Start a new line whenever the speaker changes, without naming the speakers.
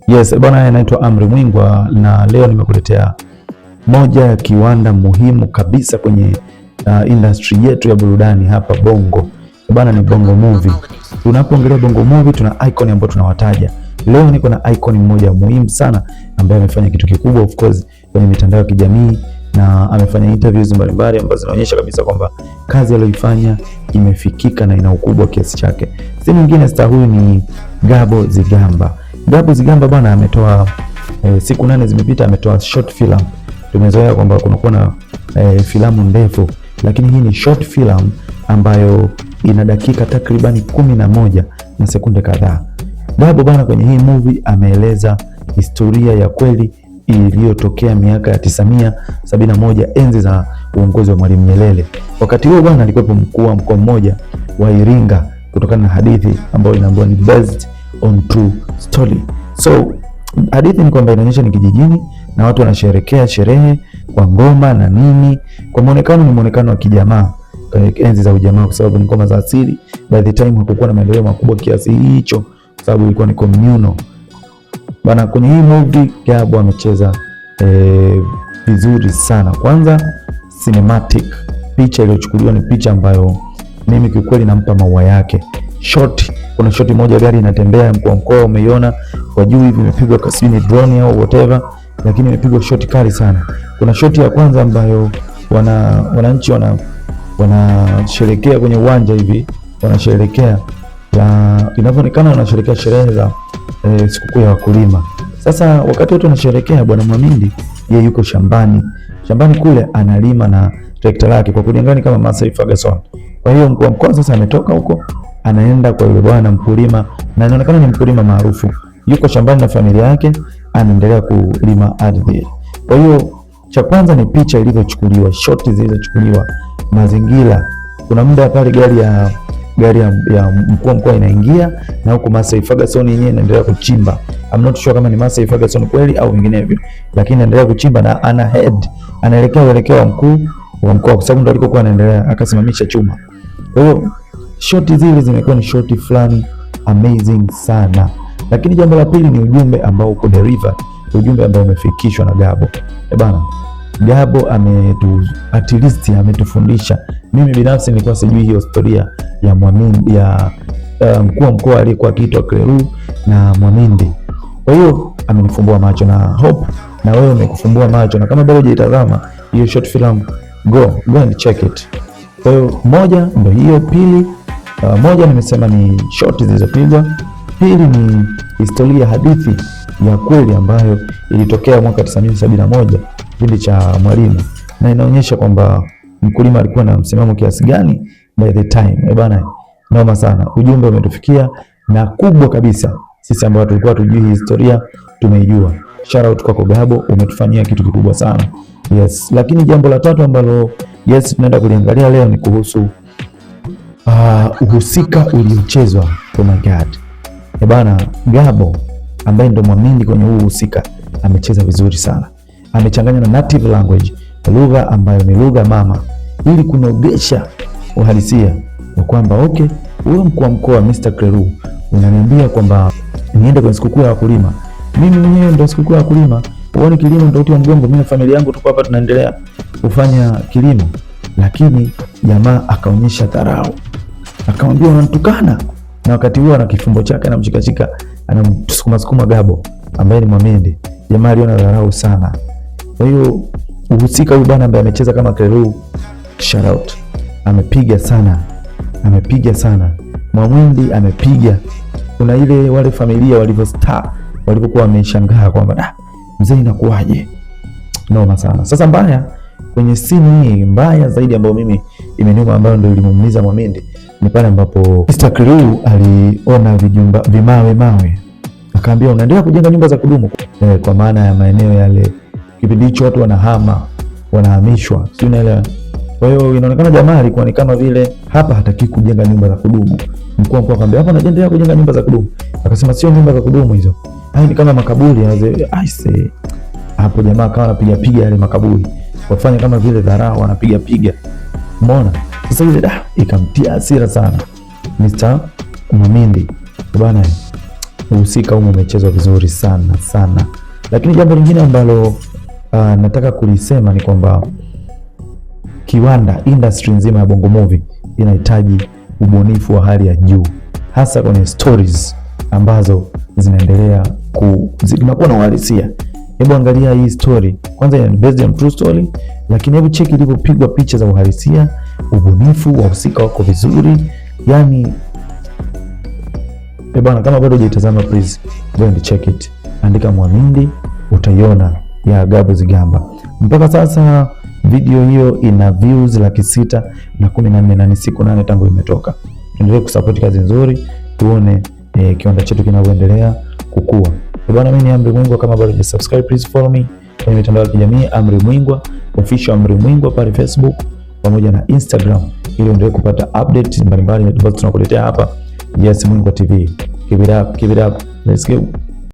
Yes, bwana, naitwa Amri Mwingwa na leo nimekuletea moja ya kiwanda muhimu kabisa kwenye industry yetu ya burudani hapa Bongo. Bwana, ni Bongo Movie. Tunapoongelea Bongo Movie tuna icon ambao tunawataja. Leo niko na icon mmoja muhimu sana ambaye amefanya kitu kikubwa of course kwenye mitandao ya kijamii na amefanya interviews mbalimbali ambazo zinaonyesha kabisa kwamba kazi aliyoifanya imefikika na ina ukubwa kiasi chake. Si mwingine, star huyu ni Gabo Zigamba. Gabo Zigamba bwana ametoa siku 8 zimepita, ametoa short film. Tumezoea kwamba kunakuwa na filamu ndefu, lakini hii ni short film ambayo ina dakika takribani 11 na sekunde kadhaa. Gabo bwana kwenye hii movie ameeleza historia ya kweli iliyotokea miaka ya 1971 enzi za uongozi wa Mwalimu Nyerere. Wakati huo bwana alikuwa mkuu wa mkoa mmoja wa Iringa, kutokana na hadithi ambayo inaambiwa ni based on true story. So hadithi ni kwamba inaonyesha ni kijijini na watu wanasherehekea sherehe kwa ngoma na nini. Kwa muonekano ni muonekano wa kijamaa, enzi za ujamaa, kwa sababu ni ngoma za asili. By the time hakukuwa na maendeleo makubwa kiasi hicho, kwa sababu ilikuwa ni communal. Bana, kwenye hii movie Gabo amecheza vizuri sana. Kwanza cinematic, picha iliyochukuliwa ni picha ambayo mimi kiukweli nampa maua yake. Shot, kuna shoti moja gari inatembea mkoa umeiona kwa juu hivi, imepigwa kasini drone au whatever, lakini imepigwa shoti kali sana. Kuna shoti ya kwanza ambayo wananchi wanasherehekea kwenye uwanja hivi, wanasherehekea inavyoonekana wanasherehekea sherehe za sikukuu ya wakulima. Sasa wakati wote wanasherehekea, bwana Mwamindi yeye yuko shambani kule analima na trekta lake kwa kulingana kama Massey Ferguson. Kwa hiyo mkuu wa mkoa sasa ametoka huko anaenda kwa yule bwana mkulima, na inaonekana ni mkulima maarufu, yuko shambani na familia yake anaendelea kulima ardhi. Kwa hiyo cha kwanza ni picha ilivyochukuliwa, shoti zilizochukuliwa, mazingira. Kuna muda pale gari ya mkuu wa mkoa inaingia na huko Massey Ferguson yenyewe inaendelea kuchimba. I'm not sure kama ni Massey Ferguson kweli au vinginevyo, lakini anaendelea kuchimba na anaelekea wa mkuu wa mkoa, kwa sababu ndo alikokuwa anaendelea, akasimamisha chuma. Kwa hiyo shoti zile zimekuwa ni shoti fulani amazing sana. Lakini jambo la pili ni ujumbe ambao uko deliver, ujumbe ambao umefikishwa na Gabo. Bana, Gabo at least ametufundisha. Mimi binafsi nilikuwa sijui hiyo historia ya Mwamindi ya mkuu wa mkoa aliyekuwa akiitwa Kleru na Mwamindi. Kwa hiyo amenifumbua macho na hope na wewe umekufumbua macho, na kama bado hujaitazama hiyo short film, go and check it. Kwa hiyo moja ndio hiyo, pili moja nimesema ni short zilizopigwa, pili ni historia, hadithi ya kweli ambayo ilitokea mwaka 1971 kipindi cha Mwalimu, na inaonyesha kwamba mkulima alikuwa na msimamo kiasi gani by the time. Bana, noma sana, ujumbe umetufikia na kubwa kabisa sisi ambao tulikuwa tujui historia tumeijua. Shout out kwako Gabo, umetufanyia kitu kikubwa sana. Yes, lakini jambo la tatu ambalo tunaenda kuliangalia leo ni kuhusu uhusika uliochezwa. Oh my God. Bana, Gabo ambaye ndo Mwamindi kwenye huu uhusika amecheza vizuri sana. Amechanganya na native language, lugha ambayo ni lugha mama, ili kunogesha uhalisia wa kwamba okay, wewe mkuu wa mkoa Mr. Kleru unaniambia kwamba niende kwenye sikukuu ya wakulima. Mimi mwenyewe ndo sikukuu ya wakulima. Uone kilimo ndio uti wa mgongo, mimi na familia yangu tuko hapa tunaendelea kufanya kilimo. Lakini jamaa akaonyesha dharau. Akamwambia unanitukana. Na wakati huo ana kifumbo chake anamshikashika, anamsukuma Gabo ambaye ni Mwamindi. Jamaa aliona dharau sana. Kwa hiyo uhusika huyu bwana ambaye amecheza kama Kleru, shout out. Amepiga sana. Mwamindi amepiga. Kuna ile wale familia walivyokuwa wameshangaa kwamba mzee inakuaje? Noma sana. Sasa mbaya kwenye scene hii, mbaya zaidi ambayo mimi imeniuma, ambayo ndio ilimuumiza Mwamindi, ni pale ambapo Mr. Kleru aliona mawe. Akaambia unaendelea kujenga nyumba za kudumu, kwa maana ya maeneo yale kipindi hicho watu wanahamishwa, si unaelewa? Kwa hiyo inaonekana jamaa alikuwa ni kama vile hapa hataki kujenga nyumba za kudumu. Mkuu wa mkoa akamwambia hapa naendelea kujenga nyumba za kudumu. Akasema sio nyumba za kudumu hizo, haya ni kama makaburi. Hapo jamaa akawa anapiga yale makaburi, wafanya kama vile dharau, anapiga. Umeona? Sasa ile ikamtia hasira sana Mr. Mwamindi. Bwana, uhusika huo umechezwa vizuri sana sana. Lakini jambo lingine ambalo nataka kulisema ni kwamba kiwanda, industry nzima ya Bongo Movie inahitaji ubunifu wa hali ya juu, hasa kwenye stories ambazo zinaendelea zinakuwa na uhalisia. Hebu angalia hii story kwanza, ni based on true story, lakini hebu cheki ilipopigwa picha za uhalisia, ubunifu, wahusika wako vizuri. Yani bwana, kama bado hujaitazama please go and check it, andika Mwamindi utaiona ya Gabo Zigamba. Mpaka sasa video hiyo ina views 614,000 na ni siku 8 tangu imetoka. Endelee kusupport kazi nzuri, tuone kiwanda chetu kinavyoendelea kukua. Bwana, mimi ni Amri Mwingwa, kama bado hujasubscribe please follow me kwenye mitandao ya kijamii Amri Mwingwa official, Amri Mwingwa pale Facebook pamoja na Instagram, ili uendelee kupata updates mbalimbali ambazo tunakuletea hapa Yes Mwingwa TV. Keep it up, let's go.